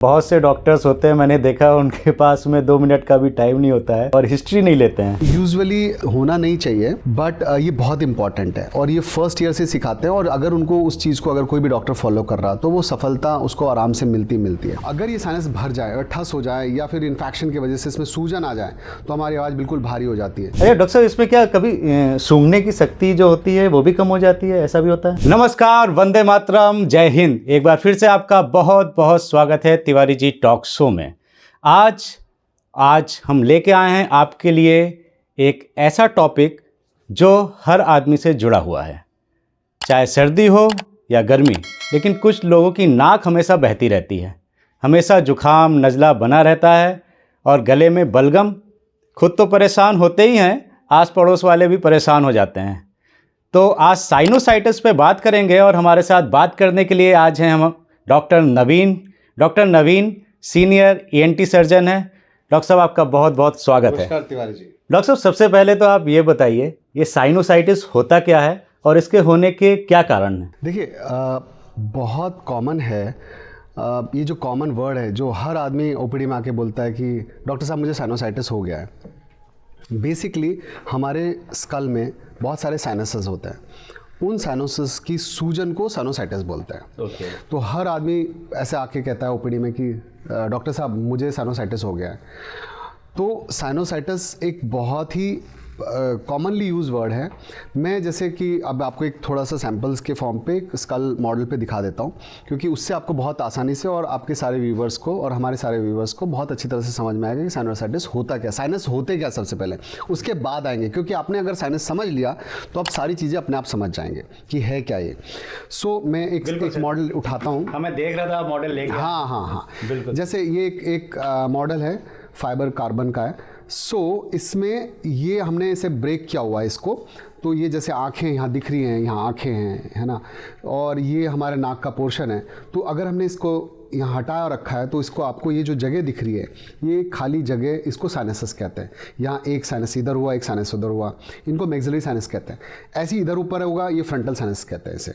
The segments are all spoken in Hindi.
बहुत से डॉक्टर्स होते हैं, मैंने देखा उनके पास में 2 मिनट का भी टाइम नहीं होता है और हिस्ट्री नहीं लेते हैं। यूजुअली होना नहीं चाहिए, बट ये बहुत इंपॉर्टेंट है और ये फर्स्ट ईयर से सिखाते हैं। और अगर उनको उस चीज़ को अगर कोई भी डॉक्टर फॉलो कर रहा तो वो सफलता उसको आराम से मिलती है। अगर ये साइनस भर जाए और ठस हो जाए या फिर इन्फेक्शन की वजह से इसमें सूजन आ जाए तो हमारी आवाज़ बिल्कुल भारी हो जाती है। अरे डॉक्टर साहब, इसमें क्या कभी सूंघने की शक्ति जो होती है वो भी कम हो जाती है, ऐसा भी होता है? नमस्कार, वंदे मातरम, जय हिंद। एक बार फिर से आपका बहुत बहुत स्वागत है तिवारी जी टॉक शो में। आज हम लेके आए हैं आपके लिए एक ऐसा टॉपिक जो हर आदमी से जुड़ा हुआ है, चाहे सर्दी हो या गर्मी। लेकिन कुछ लोगों की नाक हमेशा बहती रहती है, हमेशा जुखाम नज़ला बना रहता है और गले में बलगम। खुद तो परेशान होते ही हैं, आस पड़ोस वाले भी परेशान हो जाते हैं। तो आज साइनोसाइटिस पे बात करेंगे और हमारे साथ बात करने के लिए आज हैं हम डॉक्टर नवीन सीनियर ENT सर्जन हैं। डॉक्टर साहब, आपका बहुत बहुत स्वागत है। नमस्कार तिवारी जी। डॉक्टर साहब, सबसे पहले तो आप ये बताइए, ये साइनोसाइटिस होता क्या है और इसके होने के क्या कारण हैं? देखिए, बहुत कॉमन है। ये जो कॉमन वर्ड है जो हर आदमी ओपीडी में आके बोलता है कि डॉक्टर साहब मुझे साइनोसाइटिस हो गया है। बेसिकली हमारे स्कल में बहुत सारे साइनसेस होते हैं, उन साइनसेस की सूजन को साइनोसाइटिस बोलते हैं। तो हर आदमी ऐसे आके कहता है ओपीडी में कि डॉक्टर साहब मुझे साइनोसाइटिस हो गया है। तो साइनोसाइटिस एक बहुत ही कॉमनली यूज वर्ड है। मैं जैसे कि अब आपको एक थोड़ा सा सैम्पल्स के फॉर्म पे एक स्कल मॉडल पे दिखा देता हूँ, क्योंकि उससे आपको बहुत आसानी से और आपके सारे व्यूवर्स को और हमारे सारे व्यूवर्स को बहुत अच्छी तरह से समझ में आएगा कि साइनोसाइटिस होता क्या, साइनस होते क्या सबसे पहले, उसके बाद आएंगे। क्योंकि आपने अगर साइनस समझ लिया तो आप सारी चीज़ें अपने आप समझ जाएंगे कि है क्या ये। सो मैं एक मॉडल उठाता हूँ। मैं देख रहा था मॉडल लेके। हाँ, बिल्कुल। जैसे ये एक मॉडल है, फाइबर कार्बन का है। इसमें ये हमने इसे ब्रेक किया हुआ है इसको। तो ये जैसे आँखें यहाँ दिख रही हैं, यहाँ आँखें हैं, है ना, और ये हमारे नाक का पोर्शन है। तो अगर हमने इसको यहाँ हटाया रखा है तो इसको आपको ये जो जगह दिख रही है, ये खाली जगह, इसको साइनसेस कहते हैं। यहाँ एक साइनस इधर हुआ, एक साइनस उधर हुआ, इनको मैक्सिलरी साइनस कहते हैं। ऐसे इधर ऊपर होगा, ये फ्रंटल साइनस कहते हैं इसे।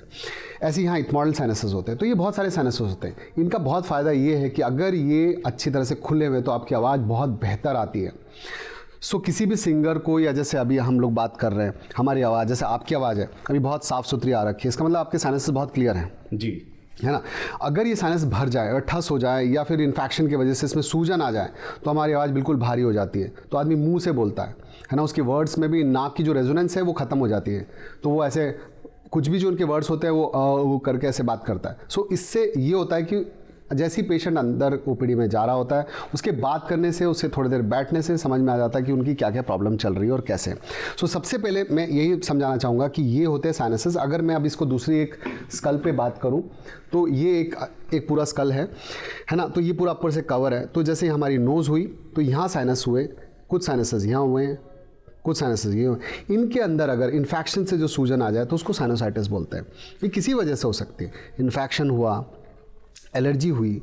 ऐसे यहाँ इथमोडल साइनसेस होते हैं। तो ये बहुत सारे साइनसेस होते हैं। इनका बहुत फ़ायदा ये है कि अगर ये अच्छी तरह से खुले हुए तो आपकी आवाज़ बहुत बेहतर आती है। किसी भी सिंगर को, या जैसे अभी हम लोग बात कर रहे हैं, हमारी आवाज़, जैसे आपकी आवाज़ है अभी बहुत साफ़ सुथरी आ रखी है, इसका मतलब आपके साइनसेस बहुत क्लियर हैं जी, है ना। अगर ये साइनस भर जाए और ठस हो जाए या फिर इन्फेक्शन की वजह से इसमें सूजन आ जाए तो हमारी आवाज़ बिल्कुल भारी हो जाती है। तो आदमी मुंह से बोलता है ना, उसके वर्ड्स में भी नाक की जो रेजोनेंस है वो ख़त्म हो जाती है। तो वो ऐसे कुछ भी जो उनके वर्ड्स होते हैं वो करके ऐसे बात करता है। इससे ये होता है कि जैसे ही पेशेंट अंदर ओपीडी में जा रहा होता है, उसके बात करने से, उससे थोड़ी देर बैठने से समझ में आ जाता है कि उनकी क्या क्या प्रॉब्लम चल रही है और कैसे। सबसे पहले मैं यही समझाना चाहूँगा कि ये होते हैं साइनसेस। अगर मैं अब इसको दूसरी एक स्कल पे बात करूँ तो ये एक पूरा स्कल है ना। तो ये पूरा ऊपर से कवर है। तो जैसे हमारी नोज़ हुई तो यहाँ साइनस हुए, कुछ साइनसेस यहाँ हुए हैं, कुछ साइनसेस ये हुए। इनके अंदर अगर इन्फेक्शन से जो सूजन आ जाए तो उसको साइनोसाइटिस बोलते हैं। ये किसी वजह से हो सकती है, इन्फेक्शन हुआ, एलर्जी हुई,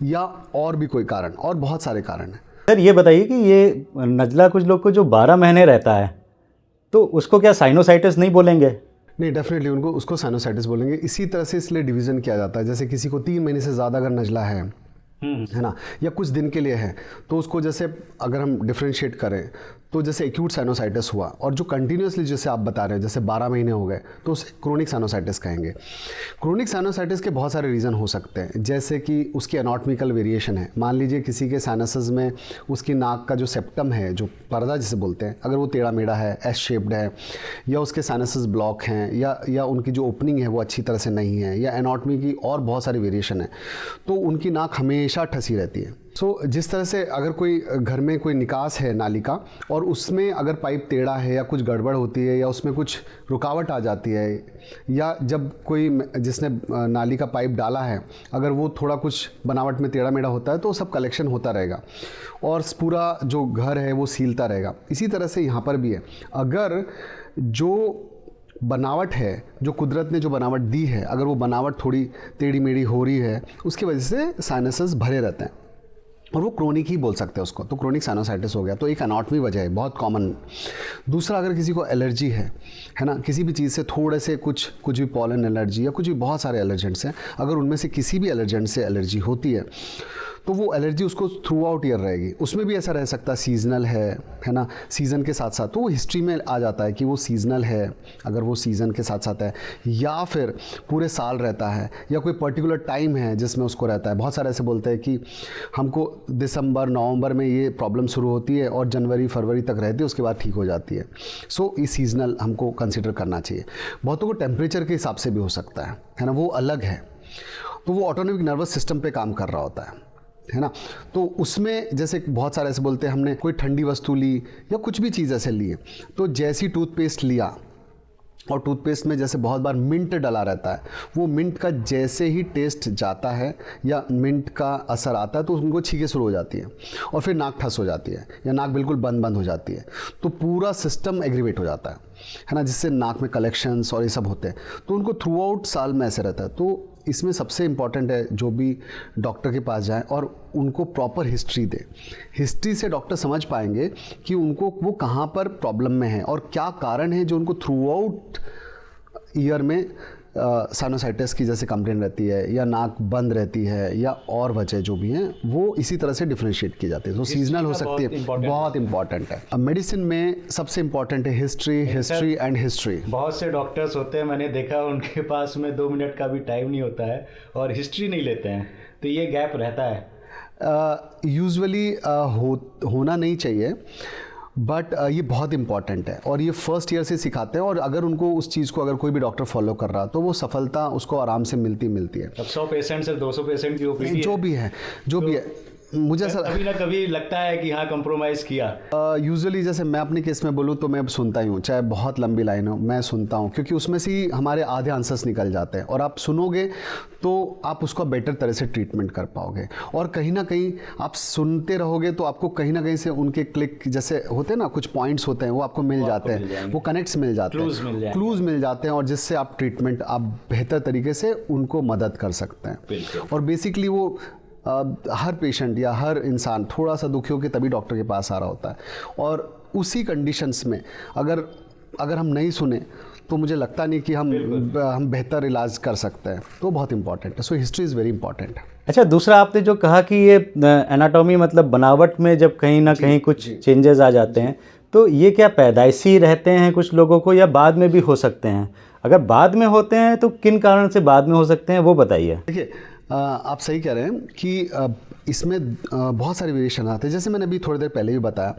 या और भी कोई कारण, और बहुत सारे कारण हैं। सर ये बताइए कि ये नज़ला कुछ लोग को जो 12 महीने रहता है तो उसको क्या साइनोसाइटिस नहीं बोलेंगे? नहीं, डेफिनेटली उनको उसको साइनोसाइटिस बोलेंगे। इसी तरह से इसलिए डिवीज़न किया जाता है। जैसे किसी को 3 महीने से ज़्यादा अगर नज़ला है ना, या कुछ दिन के लिए है, तो उसको जैसे अगर हम डिफ्रेंशिएट करें तो जैसे एक्यूट साइनोसाइटिस हुआ, और जो कंटिन्यूसली जैसे आप बता रहे हैं जैसे 12 महीने हो गए तो उसे क्रोनिक साइनोसाइटिस कहेंगे। क्रोनिक साइनोसाइटिस के बहुत सारे रीज़न हो सकते हैं, जैसे कि उसकी एनाटॉमिकल वेरिएशन है। मान लीजिए किसी के साइनसेस में उसकी नाक का जो सेप्टम है, जो पर्दा जिसे बोलते हैं, अगर वो टेढ़ा मेढ़ा है, एस शेप्ड है, या उसके साइनसेस ब्लॉक हैं, या उनकी जो ओपनिंग है वो अच्छी तरह से नहीं है, या एनाटॉमी की और बहुत सारी वेरिएशन है, तो उनकी नाक हमेशा ठसी रहती है। जिस तरह से अगर कोई घर में कोई निकास है नाली का, और उसमें अगर पाइप टेढ़ा है या कुछ गड़बड़ होती है या उसमें कुछ रुकावट आ जाती है, या जब कोई जिसने नाली का पाइप डाला है अगर वो थोड़ा कुछ बनावट में टेढ़ा मेढ़ा होता है तो सब कलेक्शन होता रहेगा और पूरा जो घर है वो सीलता रहेगा। इसी तरह से यहाँ पर भी है। अगर जो बनावट है, जो कुदरत ने जो बनावट दी है, अगर वो बनावट थोड़ी टेढ़ी मेढ़ी हो रही है, उसकी वजह से साइनसेस भरे रहते हैं और वो क्रोनिक ही बोल सकते हैं उसको। तो क्रोनिक साइनोसाइटिस हो गया। तो एक एनाटॉमी वजह है, बहुत कॉमन। दूसरा, अगर किसी को एलर्जी है ना, किसी भी चीज़ से थोड़े से कुछ भी पॉलन एलर्जी या कुछ भी, बहुत सारे एलर्जेंट्स हैं, अगर उनमें से किसी भी एलर्जेंट से एलर्जी होती है तो वो एलर्जी उसको थ्रू आउट ईयर रहेगी। उसमें भी ऐसा रह सकता है सीजनल है ना, सीज़न के साथ साथ, तो वो हिस्ट्री में आ जाता है कि वो सीजनल है अगर वो सीज़न के साथ साथ है, या फिर पूरे साल रहता है, या कोई पर्टिकुलर टाइम है जिसमें उसको रहता है। बहुत सारे ऐसे बोलते हैं कि हमको दिसंबर नवंबर में ये प्रॉब्लम शुरू होती है और जनवरी फरवरी तक रहती है, उसके बाद ठीक हो जाती है। सो ये सीजनल हमको कंसिडर करना चाहिए। बहुतों को टेम्परेचर के हिसाब से भी हो सकता है ना, वो अलग है, तो वो ऑटोनोमिक नर्वस सिस्टम पे काम कर रहा होता है ना। तो उसमें जैसे बहुत सारे ऐसे बोलते हैं हमने कोई ठंडी वस्तु ली या कुछ भी चीज़ ऐसे ली, तो जैसी टूथपेस्ट लिया और टूथपेस्ट में जैसे बहुत बार मिंट डला रहता है, वो मिंट का जैसे ही टेस्ट जाता है या मिंट का असर आता है तो उनको छींकें शुरू हो जाती है और फिर नाक ठस हो जाती है या नाक बिल्कुल बंद हो जाती है, तो पूरा सिस्टम एग्रीवेट हो जाता है ना, जिससे नाक में कलेक्शंस और ये सब होते हैं, तो उनको थ्रू आउट साल में ऐसे रहता है। तो इसमें सबसे इम्पॉर्टेंट है जो भी डॉक्टर के पास जाएं और उनको प्रॉपर हिस्ट्री दें। हिस्ट्री से डॉक्टर समझ पाएंगे कि उनको वो कहाँ पर प्रॉब्लम में है और क्या कारण है जो उनको थ्रू आउट ईयर में साइनोसाइटिस की जैसे कंप्लेन रहती है या नाक बंद रहती है या और वजह जो भी हैं, वो इसी तरह से डिफ्रेंशिएट की जाती है। तो सीजनल हो सकती है, बहुत इंपॉर्टेंट है। अब मेडिसिन में सबसे इंपॉर्टेंट है हिस्ट्री एंड हिस्ट्री। बहुत से डॉक्टर्स होते हैं, मैंने देखा उनके पास में 2 मिनट का भी टाइम नहीं होता है और हिस्ट्री नहीं लेते हैं, तो ये गैप रहता है। यूजुअली होना नहीं चाहिए, बट ये बहुत इंपॉर्टेंट है और ये फर्स्ट ईयर से सिखाते हैं, और अगर उनको उस चीज़ को अगर कोई भी डॉक्टर फॉलो कर रहा तो वो सफलता उसको आराम से मिलती है। अब 100 पेशेंट से 200 पेशेंट की ओपीडी जो भी है मुझे सर कभी ना कभी लगता है कि हाँ कंप्रोमाइज़ किया। यूजुअली जैसे मैं अपने केस में बोलूँ तो मैं सुनता ही हूँ, चाहे बहुत लंबी लाइन हो मैं सुनता हूँ, क्योंकि उसमें से ही हमारे आधे आंसर्स निकल जाते हैं और आप सुनोगे तो आप उसका बेटर तरह से ट्रीटमेंट कर पाओगे। और कहीं ना कहीं आप सुनते रहोगे तो आपको कहीं ना कहीं से उनके क्लिक जैसे होते हैं ना, कुछ पॉइंट्स होते हैं वो आपको मिल जाते हैं, वो कनेक्ट्स मिल जाते हैं, क्लूज मिल जाते हैं, और जिससे आप ट्रीटमेंट आप बेहतर तरीके से उनको मदद कर सकते हैं। और बेसिकली वो हर पेशेंट या हर इंसान थोड़ा सा दुखी होकर तभी डॉक्टर के पास आ रहा होता है, और उसी कंडीशंस में अगर हम नहीं सुने तो मुझे लगता नहीं कि हम बेहतर इलाज कर सकते हैं। तो बहुत इंपॉर्टेंट है। So history is very important. अच्छा, दूसरा आपने जो कहा कि ये एनाटॉमी मतलब बनावट में जब कहीं ना कहीं कुछ चेंजेस आ जाते हैं, तो ये क्या पैदाइशी रहते हैं कुछ लोगों को या बाद में भी हो सकते हैं? अगर बाद में होते हैं तो किन कारण से बाद में हो सकते हैं वो बताइए। देखिए, आप सही कह रहे हैं कि इसमें बहुत सारे वेरिएशन आते हैं। जैसे मैंने अभी थोड़ी देर पहले भी बताया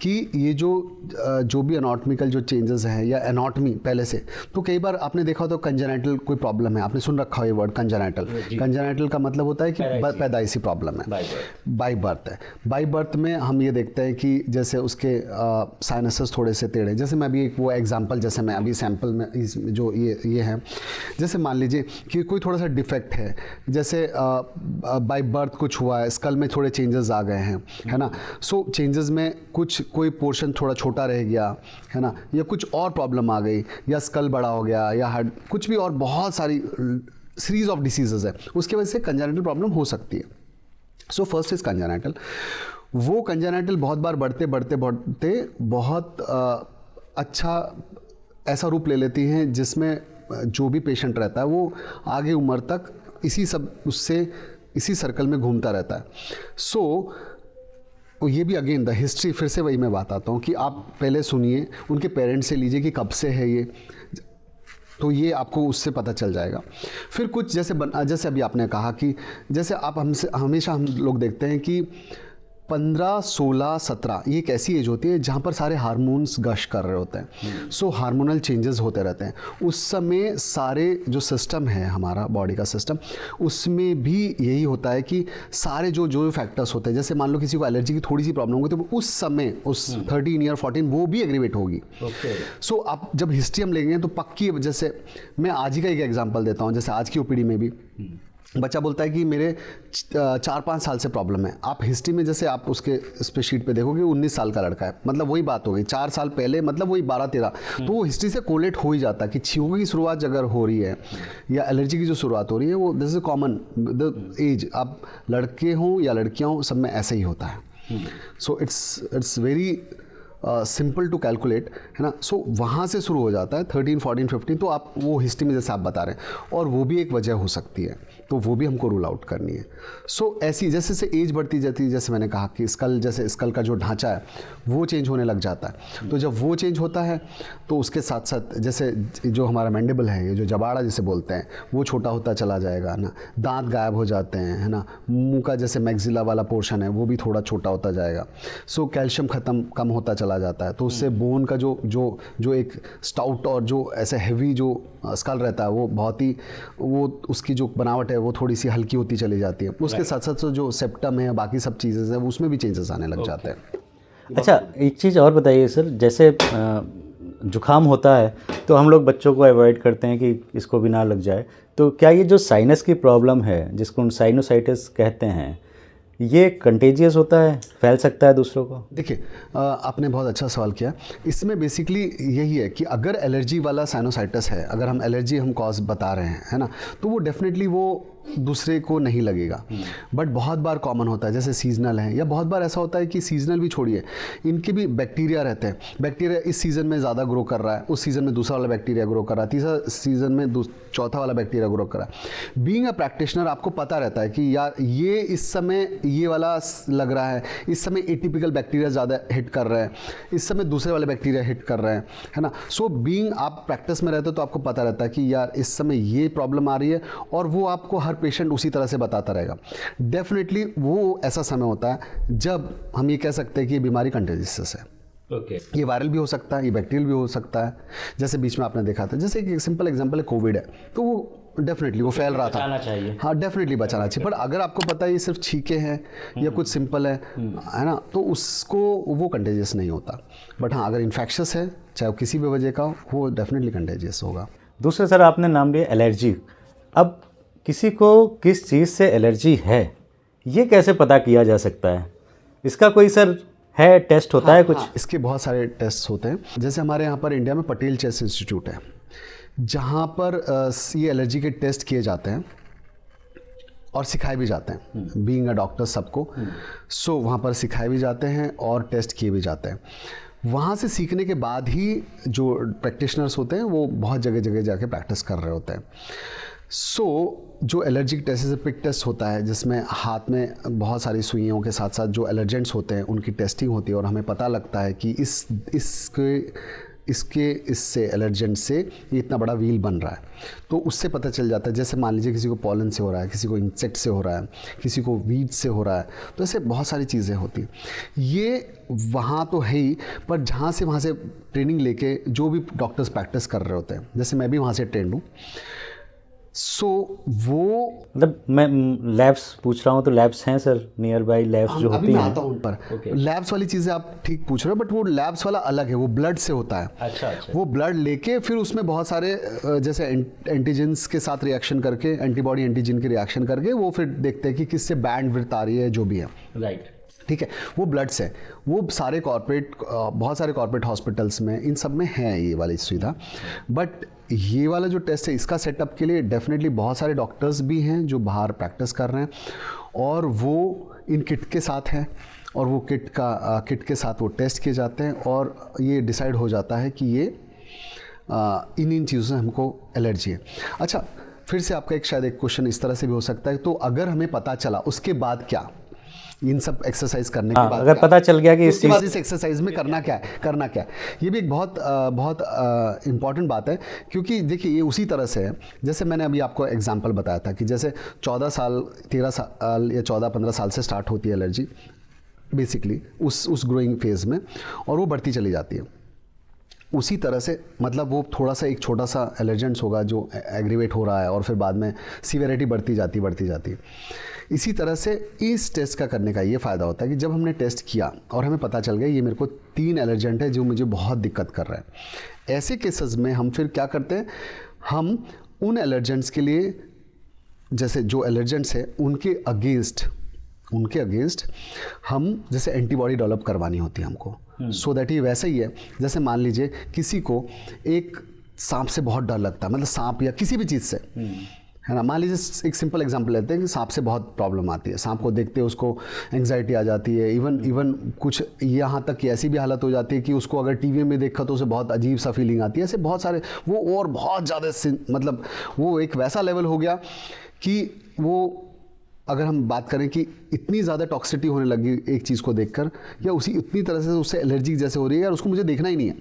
कि ये जो भी एनाटॉमिकल जो चेंजेस हैं या एनाटॉमी पहले से, तो कई बार आपने देखा हो तो कंजेनाइटल कोई प्रॉब्लम है, आपने सुन रखा हो ये वर्ड कंजेनाइटल का मतलब होता है कि पैदाइशी प्रॉब्लम है, बाई बर्थ है। बाई बर्थ में हम ये देखते हैं कि जैसे उसके साइनसेस थोड़े से टेढ़े, जैसे मैं अभी एक वो एग्जाम्पल, जैसे मैं अभी सैम्पल में जो ये है, जैसे मान लीजिए कि कोई थोड़ा सा डिफेक्ट है, जैसे बाई बर्थ कुछ हुआ है, स्कल में थोड़े चेंजेस आ गए हैं, है ना। सो चेंजेस में कोई पोर्शन थोड़ा छोटा रह गया, है ना, या कुछ और प्रॉब्लम आ गई, या स्कल बड़ा हो गया, या हार्ट कुछ भी, और बहुत सारी सीरीज ऑफ डिसीजेज है, उसकी वजह से कंजेनिटल प्रॉब्लम हो सकती है। So first is congenital. वो कंजेनिटल बहुत बार बढ़ते बहुत अच्छा ऐसा रूप ले लेती हैं जिसमें जो भी पेशेंट रहता है वो आगे उम्र तक इसी सर्कल में घूमता रहता है। सो ये भी अगेन द हिस्ट्री, फिर से वही मैं बात आता हूँ कि आप पहले सुनिए, उनके पेरेंट्स से लीजिए कि कब से है ये, तो ये आपको उससे पता चल जाएगा। फिर कुछ जैसे अभी आपने कहा कि जैसे आप हमेशा हम लोग देखते हैं कि 15, 16, 17 ये एक ऐसी एज होती है जहाँ पर सारे हार्मोन्स गश कर रहे होते हैं। सो हार्मोनल चेंजेस होते रहते हैं। उस समय सारे जो सिस्टम है हमारा बॉडी का सिस्टम, उसमें भी यही होता है कि सारे जो फैक्टर्स होते हैं, जैसे मान लो किसी को एलर्जी की थोड़ी सी प्रॉब्लम होगी तो उस समय उस 13 या 14 वो भी एग्रीवेट होगी। सो आप जब हिस्ट्री हम लेंगे तो पक्की, जैसे मैं आज ही का एक एग्जाम्पल देता हूँ, जैसे आज की ओपीडी में भी बच्चा बोलता है कि मेरे 4-5 साल से प्रॉब्लम है। आप हिस्ट्री में जैसे आप उसके इस पे शीट पे देखोगे 19 साल का लड़का है, मतलब वही बात हो गई, 4 साल पहले मतलब वही 12-13, तो वो हिस्ट्री से कोलेट हो ही जाता है कि छींकों की शुरुआत अगर हो रही है या एलर्जी की जो शुरुआत हो रही है, वो this is common the age, आप लड़के हों या लड़कियाँ हों, सब में ऐसे ही होता है। So it's very simple to calculate, है ना। सो वहाँ से शुरू हो जाता है 13, 14, 15, तो आप वो हिस्ट्री में जैसे आप बता रहे हैं, और वो भी एक वजह हो सकती है तो वो भी हमको रूल आउट करनी है। सो ऐसी जैसे जैसे एज बढ़ती जाती है, जैसे मैंने कहा कि स्कल का जो ढांचा है वो चेंज होने लग जाता है। तो जब वो चेंज होता है तो उसके साथ साथ जैसे जो हमारा मैंडिबल है, ये जो जबाड़ा जिसे बोलते हैं, वो छोटा होता चला जाएगा ना, दांत गायब हो जाते हैं, है ना, मुंह का जैसे मैक्सिला वाला पोर्शन है वो भी थोड़ा छोटा होता जाएगा। सो कैल्शियम कम होता चला जाता है, तो उससे बोन का जो एक स्टाउट और जो ऐसे हैवी जो स्कल रहता है वो बहुत ही, वो उसकी जो बनावट है वो थोड़ी सी हल्की होती चली जाती है। उसके साथ साथ जो सेप्टम है, बाकी सब चीज़ें हैं, उसमें भी चेंजेस आने लग जाते हैं। अच्छा, एक चीज़ और बताइए सर, जैसे जुकाम होता है तो हम लोग बच्चों को अवॉइड करते हैं कि इसको भी ना लग जाए, तो क्या ये जो साइनस की प्रॉब्लम है जिसको साइनोसाइटिस कहते हैं, ये कंटेजियस होता है, फैल सकता है दूसरों को? देखिए, आपने बहुत अच्छा सवाल किया। इसमें बेसिकली यही है कि अगर एलर्जी वाला साइनोसाइटिस है, अगर हम एलर्जी कॉज बता रहे हैं, है ना, तो वो डेफिनेटली वो दूसरे को नहीं लगेगा। बट बहुत बार कॉमन होता है, जैसे सीजनल है, या बहुत बार ऐसा होता है कि सीजनल भी छोड़िए, इनके भी बैक्टीरिया रहते हैं। बैक्टीरिया इस सीज़न में ज़्यादा ग्रो कर रहा है, उस सीज़न में दूसरा वाला बैक्टीरिया ग्रो कर रहा है, तीसरा सीज़न में चौथा वाला बैक्टीरिया ग्रो कर रहा है। बीइंग अ प्रैक्टिशनर आपको पता रहता है कि यार ये इस समय ये वाला लग रहा है, इस समय एटिपिकल बैक्टीरिया ज़्यादा हिट कर रहे हैं, इस समय दूसरे वाले बैक्टीरिया हिट कर रहे हैं, है ना। सो बीइंग आप प्रैक्टिस में रहते हो तो आपको पता रहता है कि यार इस समय ये प्रॉब्लम आ रही है, और वो आपको हर पेशेंट उसी तरह से बताता रहेगा। डेफिनेटली वो ऐसा समय होता है जब हम ये कह सकते हैं कि ये बीमारी कंटेजियस है। ये वायरल भी हो सकता है, ये बैक्टीरियल भी हो सकता है। जैसे बीच में आपने देखा था, जैसे एक सिंपल एग्जांपल है, कोविड है, तो वो डेफिनेटली वो फैल रहा था, बचाना चाहिए। हाँ, डेफिनेटली बचाना चाहिए। पर अगर आपको पता है ये सिर्फ छींके हैं या कुछ सिंपल है ना, तो उसको वो कंटेजियस नहीं होता। बट हाँ, अगर इन्फेक्शस है, चाहे वो किसी भी वजह का, वो डेफिनेटली कंटेजियस होगा। दूसरा सर, आपने नाम लिया एलर्जी। अब किसी को किस चीज़ से एलर्जी है, ये कैसे पता किया जा सकता है? इसका कोई सर है, टेस्ट होता है कुछ? हाँ, इसके बहुत सारे टेस्ट होते हैं। जैसे हमारे यहाँ पर इंडिया में पटेल चेस्ट इंस्टीट्यूट है, जहाँ पर ये एलर्जी के टेस्ट किए जाते हैं और सिखाए भी जाते हैं, बीइंग अ डॉक्टर सबको। सो वहाँ पर सिखाए भी जाते हैं और टेस्ट किए भी जाते हैं। वहाँ से सीखने के बाद ही जो प्रैक्टिशनर्स होते हैं वो बहुत जगह जगह जाके प्रैक्टिस कर रहे होते हैं। सो जो एलर्जिक टेस्ट है, पिक टेस्ट होता है, जिसमें हाथ में बहुत सारी सुइयों के साथ साथ जो एलर्जेंट्स होते हैं उनकी टेस्टिंग होती है, और हमें पता लगता है कि इससे एलर्जेंट से ये इतना बड़ा व्हील बन रहा है। तो उससे पता चल जाता है, जैसे मान लीजिए किसी को पॉलन से हो रहा है, किसी को इंसेक्ट से हो रहा है, किसी को वीड से हो रहा है, तो ऐसे बहुत सारी चीज़ें होती हैं। ये वहाँ तो है ही, पर जहाँ से वहाँ से ट्रेनिंग लेके जो भी डॉक्टर्स प्रैक्टिस कर रहे होते हैं, जैसे मैं भी वहाँ से ट्रेंड हूँ। सो वो मतलब मैं लैब्स पूछ रहा हूँ, तो लैब्स हैं सर नियर बाई, लैब्स जो होती हैं? मैं आता हूँ उन पर। लैब्स वाली चीज़ें आप ठीक पूछ रहे हो, बट वो लैब्स वाला अलग है, वो ब्लड से होता है। अच्छा। वो ब्लड लेके फिर उसमें बहुत सारे जैसे एंटीजेंस के साथ रिएक्शन करके, एंटीबॉडी एंटीजन के रिएक्शन करके वो फिर देखते हैं कि किससे बैंड विड्थ आ रही है, जो भी है। राइट। ठीक है, वो ब्लड से, वो सारे कॉर्पोरेट, बहुत सारे कॉर्पोरेट हॉस्पिटल्स में, इन सब में है ये वाली सुविधा। बट ये वाला जो टेस्ट है, इसका सेटअप के लिए डेफिनेटली बहुत सारे डॉक्टर्स भी हैं जो बाहर प्रैक्टिस कर रहे हैं, और वो इन किट के साथ हैं, और वो किट के साथ वो टेस्ट किए जाते हैं, और ये डिसाइड हो जाता है कि ये इन चीज़ों से हमको एलर्जी है। अच्छा, फिर से आपका शायद एक क्वेश्चन इस तरह से भी हो सकता है, तो अगर हमें पता चला उसके बाद क्या, इन सब एक्सरसाइज करने के बाद अगर पता चल गया कि तो इस एक्सरसाइज में करना क्या है, ये भी एक बहुत इम्पॉर्टेंट बात है। क्योंकि देखिए, ये उसी तरह से है जैसे मैंने अभी आपको एग्जांपल बताया था कि जैसे 14 साल 13 साल या 14-15 साल से स्टार्ट होती है एलर्जी बेसिकली उस ग्रोइंग फेज़ में, और वो बढ़ती चली जाती है। उसी तरह से मतलब वो थोड़ा सा एक छोटा सा एलर्जेंट्स होगा जो एग्रीवेट हो रहा है, और फिर बाद में सीवियरिटी बढ़ती जाती है। इसी तरह से इस टेस्ट का करने का ये फ़ायदा होता है कि जब हमने टेस्ट किया और हमें पता चल गया ये मेरे को 3 एलर्जेंट है जो मुझे बहुत दिक्कत कर रहा है, ऐसे केसेस में हम फिर क्या करते हैं, हम उन एलर्जेंट्स के लिए, जैसे जो एलर्जेंट्स हैं उनके अगेंस्ट हम जैसे एंटीबॉडी डेवलप करवानी होती है हमको। सो दैट ये वैसा ही है, जैसे मान लीजिए किसी को एक सांप से बहुत डर लगता है, मतलब सांप या किसी भी चीज़ से, है ना। मान लीजिए एक सिंपल एग्जांपल लेते हैं कि सांप से बहुत प्रॉब्लम आती है, सांप को देखते उसको एंग्जाइटी आ जाती है, इवन कुछ यहाँ तक कि ऐसी भी हालत हो जाती है कि उसको अगर टीवी में देखा तो उसे बहुत अजीब सा फीलिंग आती है। ऐसे बहुत सारे वो, और बहुत ज़्यादा मतलब वो एक वैसा लेवल हो गया कि वो अगर हम बात करें कि इतनी ज़्यादा टॉक्सिसिटी होने लगी एक चीज़ को देखकर, या उसी उतनी तरह से उससे एलर्जी जैसे हो रही है, यार उसको मुझे देखना ही नहीं है।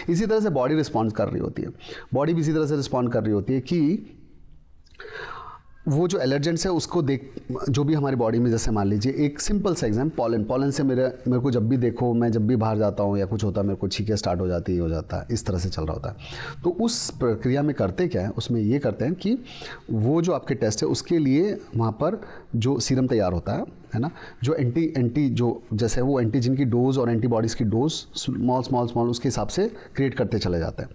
इसी तरह से बॉडी रिस्पॉन्स कर रही होती है, बॉडी भी इसी तरह से रिस्पॉन्ड कर रही होती है कि वो जो एलर्जेंट्स है उसको देख, जो भी हमारी बॉडी में, जैसे मान लीजिए एक सिंपल सा एग्जाम्पल, पॉलन से मेरे को जब भी देखो, मैं जब भी बाहर जाता हूँ या कुछ होता है, मेरे को छींकें स्टार्ट हो जाती है, हो जाता है, इस तरह से चल रहा होता है। तो उस प्रक्रिया में करते क्या है, उसमें ये करते हैं कि वो जो आपके टेस्ट है उसके लिए वहाँ पर जो सीरम तैयार होता है ना, जो एंटी जो जैसे वो एंटीजन की डोज और एंटीबॉडीज़ की डोज स्मॉल उसके हिसाब से क्रिएट करते चले जाते हैं।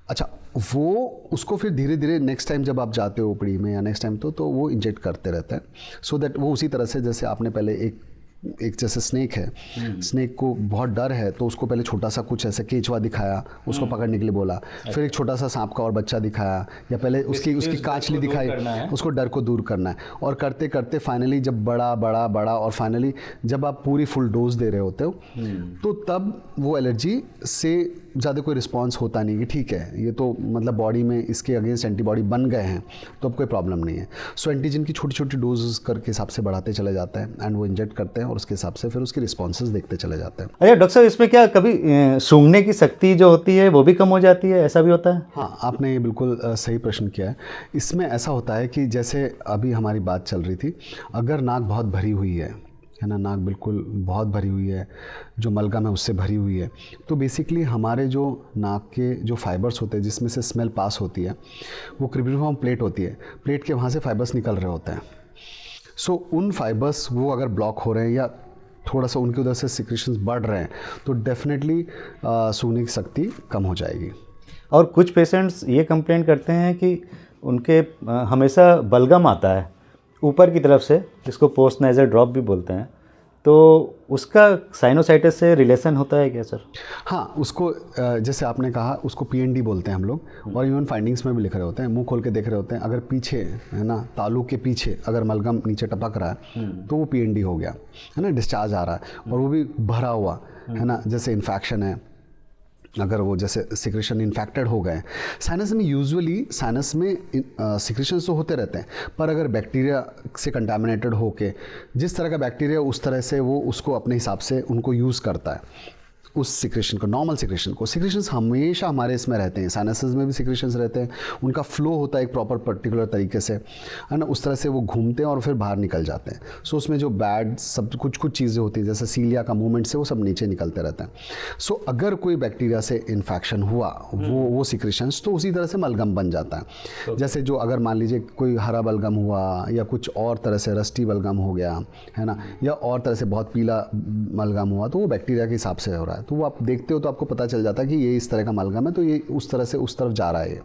अच्छा, वो उसको फिर धीरे धीरे नेक्स्ट टाइम जब आप जाते हो ओपीडी में या नेक्स्ट टाइम तो वो इंजेक्ट करते रहते हैं, सो दैट वो उसी तरह से, जैसे आपने पहले एक जैसे स्नेक है, स्नेक को बहुत डर है तो उसको पहले छोटा सा कुछ ऐसे केचुआ दिखाया, उसको पकड़ने के लिए बोला, फिर एक छोटा सा सांप का और बच्चा दिखाया, या पहले उसकी कांचली दिखाई, उसको डर को दूर करना है, और करते करते फाइनली जब बड़ा और फाइनली जब आप पूरी फुल डोज दे रहे होते हो तो तब वो एलर्जी से ज़्यादा कोई रिस्पॉन्स होता नहीं कि ठीक है ये तो मतलब बॉडी में इसके अगेंस्ट एंटीबॉडी बन गए हैं तो अब कोई प्रॉब्लम नहीं है। सो एंटीजन की छोटी छोटी डोज करके हिसाब से बढ़ाते चले जाते हैं एंड वो इंजेक्ट करते हैं और उसके हिसाब से फिर उसकी रिस्पॉन्सेज देखते चले जाते हैं। अच्छा डॉक्टर साहब, इसमें क्या कभी सूंघने की शक्ति जो होती है वो भी कम हो जाती है, ऐसा भी होता है? हाँ, आपने ये बिल्कुल सही प्रश्न किया है। इसमें ऐसा होता है कि जैसे अभी हमारी बात चल रही थी, अगर नाक बहुत भरी हुई है ना, नाक बिल्कुल बहुत भरी हुई है, जो मलगम है उससे भरी हुई है, तो बेसिकली हमारे जो नाक के जो फाइबर्स होते हैं जिसमें से स्मेल पास होती है, वो क्रिब्रिफॉर्म प्लेट होती है, प्लेट के वहाँ से फाइबर्स निकल रहे होते हैं। सो उन फाइबर्स वो अगर ब्लॉक हो रहे हैं या थोड़ा सा उनकी उधर से सिक्रेशंस बढ़ रहे हैं तो डेफिनेटली सूंघने की शक्ति कम हो जाएगी। और कुछ पेशेंट्स ये कंप्लेंट करते हैं कि उनके हमेशा बलगम आता है ऊपर की तरफ से, जिसको पोस्ट नेजल ड्रॉप भी बोलते हैं, तो उसका साइनोसाइटिस से रिलेशन होता है क्या सर? हाँ, उसको जैसे आपने कहा उसको पीएनडी बोलते हैं हम लोग, और इवन फाइंडिंग्स में भी लिख रहे होते हैं, मुंह खोल के देख रहे होते हैं, अगर पीछे है ना, तालू के पीछे अगर मलगम नीचे टपक रहा है तो वो पीएनडी हो गया है ना, डिस्चार्ज आ रहा है और वो भी भरा हुआ है ना, जैसे इन्फेक्शन है, अगर वो जैसे सिक्रेशन इन्फेक्टेड हो गए। साइनस में यूजुअली साइनस में सिक्रेशंस तो होते रहते हैं, पर अगर बैक्टीरिया से कंटामिनेटेड होके, जिस तरह का बैक्टीरिया उस तरह से वो उसको अपने हिसाब से उनको यूज़ करता है उस सिक्रेशन को, नॉर्मल सिक्रेशन को। सिक्रेशंस हमेशा हमारे इसमें रहते हैं, साइनसेस में भी सिक्रेशंस रहते हैं, उनका फ्लो होता है एक प्रॉपर पर्टिकुलर तरीके से है ना, उस तरह से वो घूमते हैं और फिर बाहर निकल जाते हैं। सो उसमें जो बैड सब कुछ चीज़ें होती हैं, जैसे सीलिया का मूवमेंट से वो सब नीचे निकलते रहते हैं। सो अगर कोई बैक्टीरिया से इन्फेक्शन हुआ वो सिक्रेशंस, तो उसी तरह से मलगम बन जाता है। जैसे जो अगर मान लीजिए कोई हरा बलगम हुआ या कुछ और तरह से रस्टी बलगम हो गया है ना, या और तरह से बहुत पीला मलगम हुआ, तो वो बैक्टीरिया के हिसाब से हो रहा है। तो वो आप देखते हो तो आपको पता चल जाता है कि ये इस तरह का मलगम है, तो ये उस तरह से उस तरफ जा रहा है।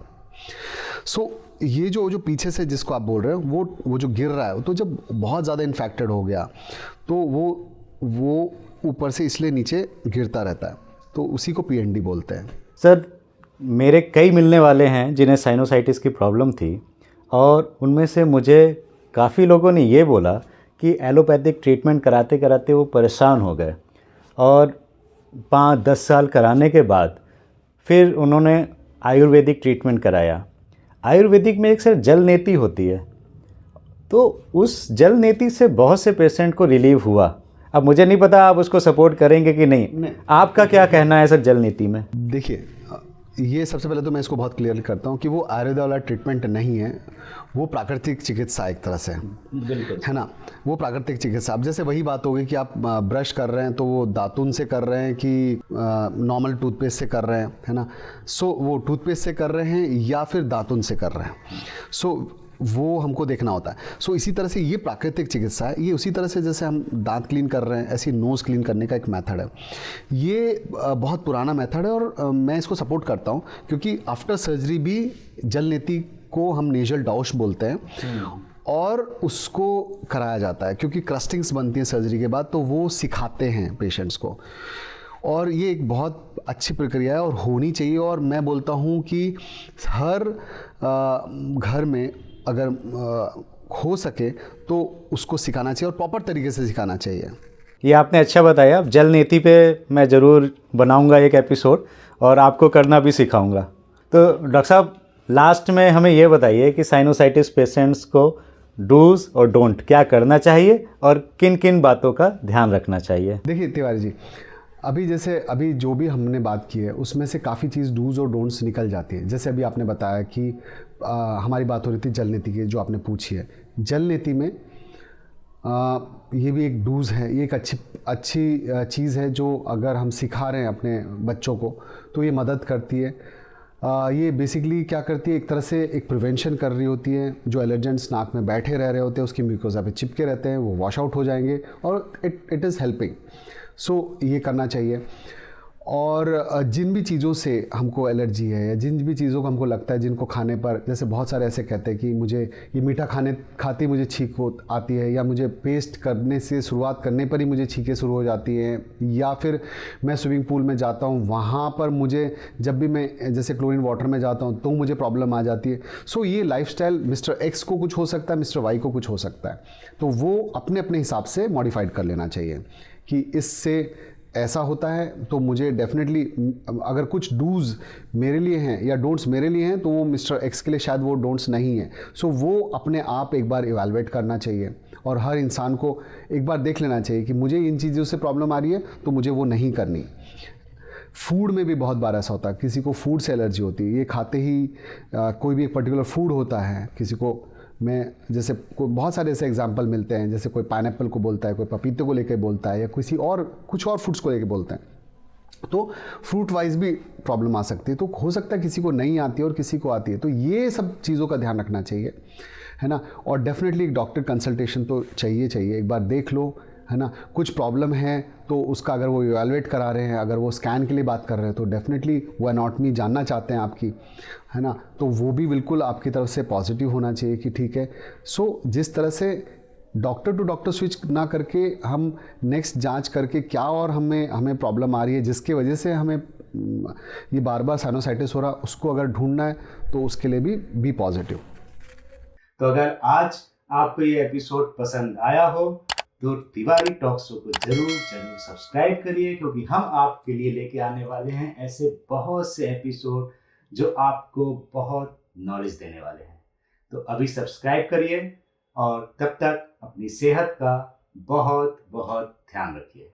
सो ये जो पीछे से जिसको आप बोल रहे हो वो जो गिर रहा है, तो जब बहुत ज़्यादा इन्फेक्टेड हो गया तो वो ऊपर से इसलिए नीचे गिरता रहता है, तो उसी को पीएनडी बोलते हैं। सर, मेरे कई मिलने वाले हैं जिन्हें साइनोसाइटिस की प्रॉब्लम थी, और उनमें से मुझे काफ़ी लोगों ने ये बोला कि एलोपैथिक ट्रीटमेंट कराते कराते वो परेशान हो गए, और 5-10 साल कराने के बाद फिर उन्होंने आयुर्वेदिक ट्रीटमेंट कराया। आयुर्वेदिक में एक सर जल नेति होती है, तो उस जल नेति से बहुत से पेशेंट को रिलीव हुआ। अब मुझे नहीं पता आप उसको सपोर्ट करेंगे कि नहीं, आपका क्या कहना है सर जल नीति में? देखिए, ये सबसे पहले तो मैं इसको बहुत क्लियर करता हूँ कि वो आयुर्वेद वाला ट्रीटमेंट नहीं है, वो प्राकृतिक चिकित्सा एक तरह से है ना, वो प्राकृतिक चिकित्सा। अब जैसे वही बात होगी कि आप ब्रश कर रहे हैं तो वो दातुन से कर रहे हैं कि नॉर्मल टूथपेस्ट से कर रहे हैं, है ना। सो वो टूथपेस्ट से कर रहे हैं या फिर दातुन से कर रहे हैं, सो वो हमको देखना होता है। सो इसी तरह से ये प्राकृतिक चिकित्सा है, ये उसी तरह से जैसे हम दांत क्लीन कर रहे हैं, ऐसी नोज़ क्लीन करने का एक मेथड है। ये बहुत पुराना मेथड है और मैं इसको सपोर्ट करता हूँ, क्योंकि आफ्टर सर्जरी भी जल नीति को हम नेजल डाउश बोलते हैं और उसको कराया जाता है, क्योंकि क्रस्टिंग्स बनती हैं सर्जरी के बाद, तो वो सिखाते हैं पेशेंट्स को, और ये एक बहुत अच्छी प्रक्रिया है और होनी चाहिए। और मैं बोलता हूँ कि हर घर में अगर हो सके तो उसको सिखाना चाहिए और प्रॉपर तरीके से सिखाना चाहिए। ये आपने अच्छा बताया। अब जल नीति पे मैं ज़रूर बनाऊंगा एक एपिसोड और आपको करना भी सिखाऊंगा। तो डॉक्टर साहब, लास्ट में हमें ये बताइए कि साइनोसाइटिस पेशेंट्स को डूज और डोंट, क्या करना चाहिए और किन किन बातों का ध्यान रखना चाहिए? देखिए तिवारी जी, अभी जो भी हमने बात की है उसमें से काफ़ी चीज़ डूज और डोंट्स निकल जाती है। जैसे अभी आपने बताया कि हमारी बात हो रही थी जल नीति की, जो आपने पूछी है। जल नीति में ये भी एक डूज है, ये एक अच्छी चीज़ है जो अगर हम सिखा रहे हैं अपने बच्चों को तो ये मदद करती है। ये बेसिकली क्या करती है, एक तरह से एक प्रिवेंशन कर रही होती है। जो एलर्जेंट्स नाक में बैठे रह रहे होते हैं उसकी म्यूकोसा पे चिपके रहते हैं, वो वॉश आउट हो जाएंगे और इट इज़ हेल्पिंग। सो ये करना चाहिए। और जिन भी चीज़ों से हमको एलर्जी है या जिन भी चीज़ों को हमको लगता है जिनको खाने पर, जैसे बहुत सारे ऐसे कहते हैं कि मुझे ये मीठा खाते मुझे छींक आती है, या मुझे पेस्ट करने से शुरुआत करने पर ही मुझे छींकें शुरू हो जाती हैं, या फिर मैं स्विमिंग पूल में जाता हूँ वहाँ पर मुझे जब भी मैं जैसे क्लोरीन वाटर में जाता हूँ तो मुझे प्रॉब्लम आ जाती है। सो ये लाइफस्टाइल मिस्टर एक्स को कुछ हो सकता है, मिस्टर वाई को कुछ हो सकता है, तो वो अपने अपने हिसाब से मॉडिफाइड कर लेना चाहिए कि इससे ऐसा होता है। तो मुझे डेफिनेटली अगर कुछ डूज मेरे लिए हैं या डोंट्स मेरे लिए हैं तो वो मिस्टर एक्स के लिए शायद वो डोंट्स नहीं है। सो वो अपने आप एक बार इवैल्यूएट करना चाहिए और हर इंसान को एक बार देख लेना चाहिए कि मुझे इन चीज़ों से प्रॉब्लम आ रही है तो मुझे वो नहीं करनी। फूड में भी बहुत बार ऐसा होता है, किसी को फूड से एलर्जी होती है, ये खाते ही कोई भी एक पर्टिकुलर फूड होता है, किसी को मैं जैसे बहुत सारे ऐसे एग्जांपल मिलते हैं, जैसे कोई पाइनएप्पल को बोलता है, कोई पपीते को लेके बोलता है, या किसी और कुछ और फ्रूट्स को लेके बोलते हैं। तो फ्रूट वाइज भी प्रॉब्लम आ सकती है। तो हो सकता है किसी को नहीं आती है और किसी को आती है, तो ये सब चीज़ों का ध्यान रखना चाहिए, है ना। और डेफिनेटली एक डॉक्टर कंसल्टेशन तो चाहिए, एक बार देख लो, है ना। कुछ प्रॉब्लम है तो उसका अगर वो इवैल्यूएट करा रहे हैं, अगर वो स्कैन के लिए बात कर रहे हैं तो डेफिनेटली वो एनाटॉमी जानना चाहते हैं आपकी, है ना, तो वो भी बिल्कुल आपकी तरफ से पॉजिटिव होना चाहिए कि ठीक है। सो जिस तरह से डॉक्टर टू डॉक्टर स्विच ना करके हम नेक्स्ट जांच करके क्या और हमें प्रॉब्लम आ रही है जिसके वजह से हमें ये बार बार साइनोसाइटिस हो रहा, उसको अगर ढूंढना है तो उसके लिए भी पॉजिटिव। तो अगर आज आपको ये एपिसोड पसंद आया हो तो तिवारी टॉक शो को जरूर सब्सक्राइब करिए, क्योंकि हम आपके लिए लेके आने वाले हैं ऐसे बहुत से एपिसोड जो आपको बहुत नॉलेज देने वाले हैं। तो अभी सब्सक्राइब करिए और तब तक अपनी सेहत का बहुत बहुत ध्यान रखिए।